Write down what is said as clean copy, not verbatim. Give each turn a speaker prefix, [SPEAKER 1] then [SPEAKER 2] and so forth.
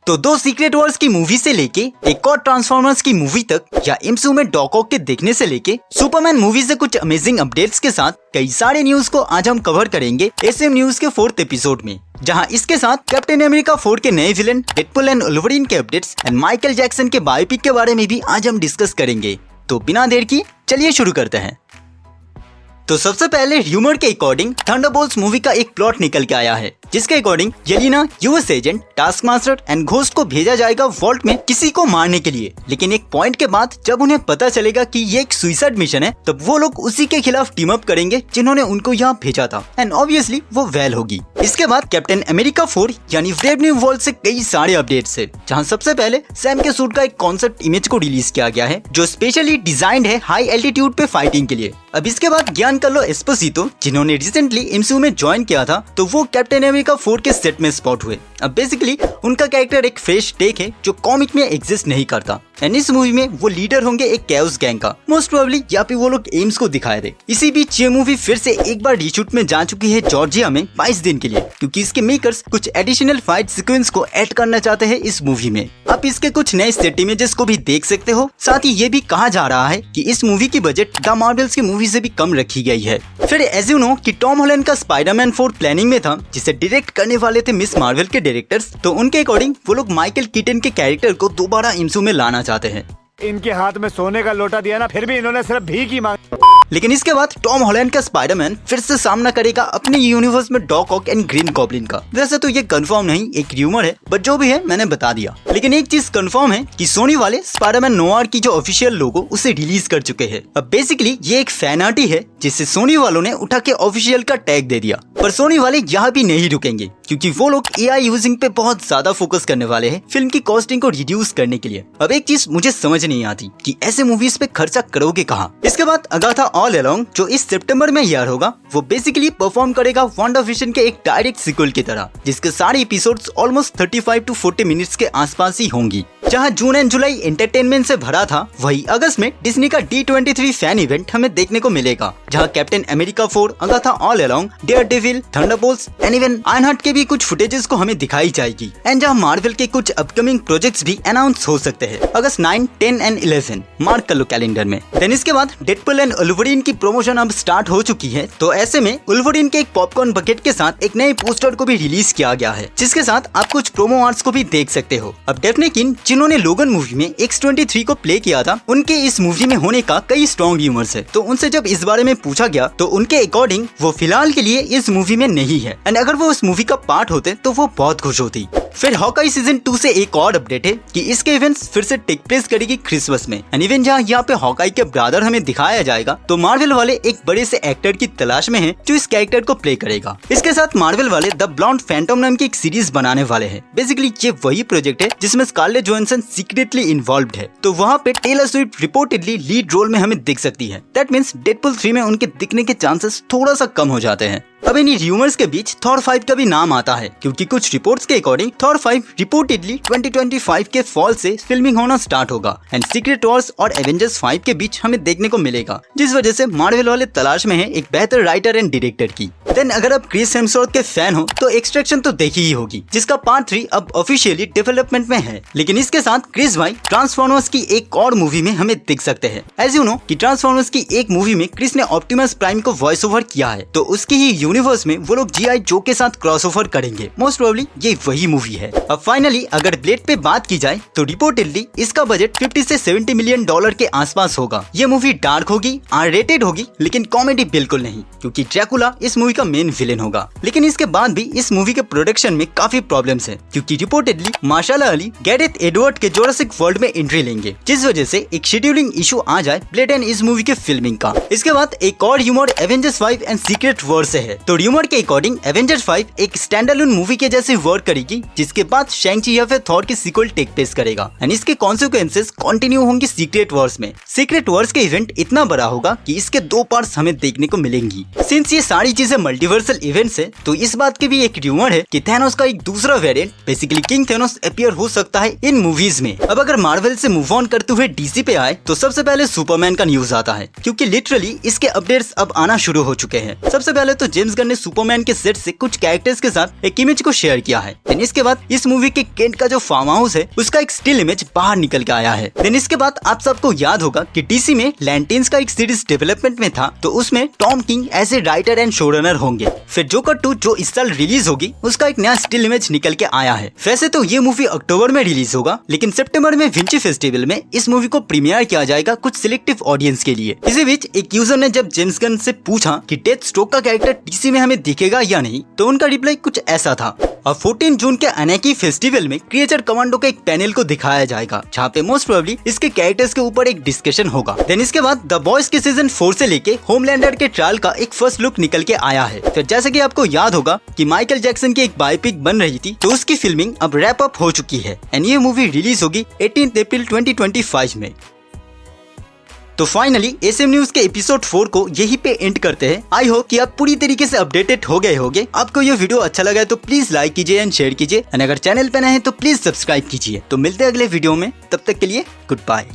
[SPEAKER 1] तो दो secret Wars की मूवी से लेके एक और ट्रांसफॉर्मर्स की मूवी तक या एमसीयू में डॉक ऑक के देखने से लेके सुपरमैन मूवी से कुछ अमेजिंग अपडेट्स के साथ कई सारे न्यूज को आज हम कवर करेंगे एसएम न्यूज के 4th एपिसोड में, जहां इसके साथ कैप्टन अमेरिका 4 के नए विलन डेडपुल एंड वुल्वरीन के अपडेट्स एंड माइकल जैक्सन के बायोपिक के बारे में भी आज हम डिस्कस करेंगे। तो बिना देर की चलिए शुरू करते हैं। तो सबसे पहले र्यूमर के अकॉर्डिंग थंडरबोल्ट्स मूवी का एक प्लॉट निकल के आया है, जिसके according Yelena US agent, Taskmaster and Ghost को भेजा जाएगा वॉल्ट में किसी को मारने के लिए। लेकिन एक पॉइंट के बाद जब उन्हें पता चलेगा कि ये एक सुसाइड मिशन है, तब वो लोग उसी के खिलाफ टीम अप करेंगे जिन्होंने उनको यहाँ भेजा था एंड ऑब्वियसली वो वेल होगी। इसके बाद कैप्टन अमेरिका 4 यानी ब्रेव न्यू वर्ल्ड से कई सारे अपडेट्स है, जहाँ सबसे पहले सैम के सूट का एक कॉन्सेप्ट इमेज को रिलीज किया गया है जो स्पेशली डिजाइंड है हाई एल्टीट्यूड पे फाइटिंग के लिए। अब इसके बाद ज्ञान कार्लो एस्पोसितो, जिन्होंने रिसेंटली एमसीयू में ज्वाइन किया था, तो वो कैप्टन अमेरिका 4 के सेट में स्पॉट हुए। अब बेसिकली उनका कैरेक्टर एक फ्रेश टेक है जो कॉमिक में एग्जिस्ट नहीं करता एंड इस मूवी में वो लीडर होंगे एक कैओस गैंग का, मोस्ट प्रोबेबली या फिर वो लोग एम्स को दिखाए थे। इसी बीच ये मूवी फिर से एक बार रीशूट में जा चुकी है जॉर्जिया में 22 दिन के लिए, क्योंकि इसके मेकर्स कुछ एडिशनल फाइट सीक्वेंस को ऐड करना चाहते हैं इस मूवी में। आप इसके कुछ नए सेट इमेजेस को भी देख सकते हो। साथ ही ये भी कहा जा रहा है कि इस मूवी की बजट द मार्वल्स की मूवी से भी कम रखी गई है। फिर एज यू नो कि टॉम हॉलैंड का स्पाइडरमैन 4 प्लानिंग में था, जिसे डायरेक्ट करने वाले थे मिस मार्वल के डायरेक्टर्स। तो उनके अकॉर्डिंग वो लोग माइकल कीटन के कैरेक्टर को दोबारा एमसीयू में लाना चाहते हैं।
[SPEAKER 2] इनके हाथ में सोने का लोटा दिया ना, फिर भी इन्होंने सिर्फ भीख ही मांगी।
[SPEAKER 1] लेकिन इसके बाद टॉम हॉलैंड का स्पाइडरमैन फिर से सामना करेगा अपने यूनिवर्स में डॉक ऑक एंड ग्रीन गॉब्लिन का। वैसे तो ये कंफर्म नहीं, एक र्यूमर है, बट जो भी है मैंने बता दिया। लेकिन एक चीज कंफर्म है कि सोनी वाले स्पाइडरमैन नोआर की जो ऑफिशियल लोगो उसे रिलीज कर चुके हैं। अब बेसिकली ये एक फैन आर्टी है जिसे सोनी वालों ने उठा के ऑफिशियल का टैग दे दिया। पर सोनी वाले यहाँ भी नहीं रुकेंगे, क्योंकि वो लोग एआई यूजिंग पे बहुत ज्यादा फोकस करने वाले हैं फिल्म की कॉस्टिंग को रिड्यूस करने के लिए। अब एक चीज मुझे समझ नहीं आती कि ऐसे मूवीज पे खर्चा करोगे कहाँ। इसके बाद अगाथा ऑल अलोंग जो इस सितंबर में यार होगा, वो बेसिकली परफॉर्म करेगा वांडाविजन के एक डायरेक्ट सीक्वल की तरह, जिसके सारे एपिसोड्स ऑलमोस्ट 35 to 40 मिनट्स के आसपास ही होंगी। जहां जून एंड जुलाई एंटरटेनमेंट से भरा था, वही अगस्त में डिज्नी का D23 फैन इवेंट हमें देखने को मिलेगा, जहां Captain America 4, Agatha All Along, Daredevil, Thunderbolts and even Ironheart के भी कुछ फुटेजेस को हमें दिखाई जाएगी एंड जहां मार्वल के कुछ अपकमिंग प्रोजेक्ट्स भी अनाउंस हो सकते हैं अगस्त 9, 10 एंड 11, मार्क कर लो कैलेंडर में। देन इसके बाद डेडपुल एंड वुल्वरीन की प्रमोशन अब स्टार्ट हो चुकी है, तो ऐसे में वुल्वरीन के एक पॉपकॉर्न बकेट के साथ एक नए पोस्टर को भी रिलीज किया गया है, जिसके साथ आप कुछ प्रोमो आर्ट्स को भी देख सकते हो। अब डेफने किन, जिन्होंने लोगन मूवी में X-23 को प्ले किया था, उनके इस मूवी में होने का कई स्ट्रॉन्ग र्यूमर्स है। तो उनसे जब इस बारे में पूछा गया, तो उनके अकॉर्डिंग वो फिलहाल के लिए इस मूवी में नहीं है एंड अगर वो इस मूवी का पार्ट होते तो वो बहुत खुश होती। फिर हॉकाई सीजन 2 से एक और अपडेट है कि इसके इवेंट्स फिर से टेक प्लेस करेगी क्रिसमस में एंड इवन जहाँ यहाँ पे हॉकाई के ब्रदर हमें दिखाया जाएगा, तो मार्वल वाले एक बड़े से एक्टर की तलाश में हैं जो इस कैरेक्टर को प्ले करेगा। इसके साथ मार्वल वाले द ब्लॉन्ड फैंटम नाम की एक सीरीज बनाने वाले हैं। बेसिकली ये वही प्रोजेक्ट है जिसमें स्कारलेट जोहानसन सीक्रेटली इन्वॉल्व्ड है, तो वहाँ पे Taylor Swift reportedly lead role में हमें दिख सकती है। दैट मीन्स डेडपुल 3 में उनके दिखने के चांसेस थोड़ा सा कम हो जाते हैं। अब इन र्यूमर्स के बीच थॉर 5 का भी नाम आता है, क्योंकि कुछ रिपोर्ट्स के अकॉर्डिंग थॉर 5 रिपोर्टेडली 2025 के फॉल से फिल्मिंग होना स्टार्ट होगा एंड सीक्रेट वॉर्स और एवेंजर्स 5 के बीच हमें देखने को मिलेगा, जिस वजह से मार्वल वाले तलाश में है एक बेहतर राइटर एंड डायरेक्टर की। देन अगर आप क्रिस हेम्सवर्थ के फैन हो तो एक्सट्रैक्शन तो देखी ही होगी, जिसका पार्ट 3 अब ऑफिशियली डेवलपमेंट में है। लेकिन इसके साथ क्रिस भाई ट्रांसफॉर्मर्स की एक और मूवी में हमें दिख सकते हैं। एज यू नो कि ट्रांसफॉर्मर्स की एक मूवी में क्रिस ने ऑप्टिमस प्राइम को वॉइस ओवर किया है, तो उसकी ही यूनिवर्स में वो लोग G.I. जो के साथ क्रॉसओवर करेंगे। मोस्ट प्रोबेबली ये वही मूवी है। अब फाइनली अगर ब्लेड पे बात की जाए, तो रिपोर्टेडली इसका बजट 50 से 70 मिलियन डॉलर के आसपास होगा। ये मूवी डार्क होगी, R-rated होगी, लेकिन कॉमेडी बिल्कुल नहीं, क्योंकि ड्रैकुला इस मूवी का मेन विलेन होगा। लेकिन इसके बाद भी इस मूवी के प्रोडक्शन में काफी प्रॉब्लम्स है, क्योंकि रिपोर्टेडली मार्शाला अली गैरेथ एडवर्ड के जोरासिक वर्ल्ड में एंट्री लेंगे, जिस वजह से एक शेड्यूलिंग इशू आ जाए ब्लेड एंड इस मूवी के फिल्मिंग का। इसके बाद एक और rumour Avengers 5 and secret war से है, तो र्यूमर के अकॉर्डिंग एवेंजर्स 5 एक स्टैंडअलोन मूवी के जैसे वर्क करेगी, जिसके बाद शैंग-ची या फिर थॉर की सीक्वल टेक प्लेस करेगा एंड इसके कॉन्सिक्वेंसेस कंटिन्यू होंगे सीक्रेट वॉर्स में। सीक्रेट वॉर्स के इवेंट इतना बड़ा होगा कि इसके 2 पार्ट्स हमें देखने को मिलेंगी। सिंस ये सारी चीजें मल्टीवर्सल इवेंट्स है, तो इस बात की भी एक र्यूमर है कि थैनोस का एक दूसरा variant basically king Thanos appear हो सकता है इन मूवीज में। अब अगर मार्वल से मूव ऑन करते हुए डीसी पे आए, तो सबसे पहले सुपरमैन का न्यूज आता है, क्योंकि लिटरली इसके अपडेट्स अब आना शुरू हो चुके हैं। सबसे पहले तो जेम्स गन ने सुपरमैन के सेट से कुछ कैरेक्टर्स के साथ एक इमेज को शेयर किया है। देन इसके बाद इस मूवी के केंट का जो फार्म हाउस है उसका एक स्टिल इमेज बाहर निकल के आया है। देन इसके बाद आप सबको याद होगा कि डीसी में लैंटेन्स का एक सीरीज डेवलपमेंट में था, तो उसमें टॉम किंग ऐसे राइटर एंड शोरनर होंगे। फिर जोकर 2 जो इस साल रिलीज होगी उसका एक नया स्टिल इमेज निकल के आया है। वैसे तो ये मूवी अक्टूबर में रिलीज होगा, लेकिन सितंबर में विंची फेस्टिवल में इस मूवी को प्रीमियर किया जाएगा कुछ सिलेक्टिव ऑडियंस के लिए। इसी बीच एक यूजर ने जब जेम्स गन से पूछा कि डेथ स्ट्रोक का कैरेक्टर डीसी में हमें दिखेगा या नहीं, तो उनका रिप्लाई कुछ ऐसा था। और 14 जून के अनैकी फेस्टिवल में क्रिएचर कमांडो के एक पैनल को दिखाया जाएगा, जहाँ पे मोस्ट प्रोबेबली इसके कैरेक्टर्स के ऊपर एक डिस्कशन होगा। देन इसके बाद द बॉयज के सीजन 4 से लेके होमलैंडर के ट्रायल का एक फर्स्ट लुक निकल के आया है। फिर जैसे कि आपको याद होगा कि माइकल जैक्सन की एक बायोपिक बन रही थी, तो उसकी फिल्मिंग अब रैप अप हो चुकी है एंड ये मूवी रिलीज होगी 18 अप्रैल 2025 में। तो फाइनली एसएम न्यूज के एपिसोड 4 को यहीं पे एंड करते हैं। आई होप कि आप पूरी तरीके से अपडेटेड हो गए होंगे। आपको ये वीडियो अच्छा लगा है तो प्लीज लाइक कीजिए एंड शेयर कीजिए, और अगर चैनल पे नए हैं तो प्लीज सब्सक्राइब कीजिए। तो मिलते हैं अगले वीडियो में, तब तक के लिए गुड बाय।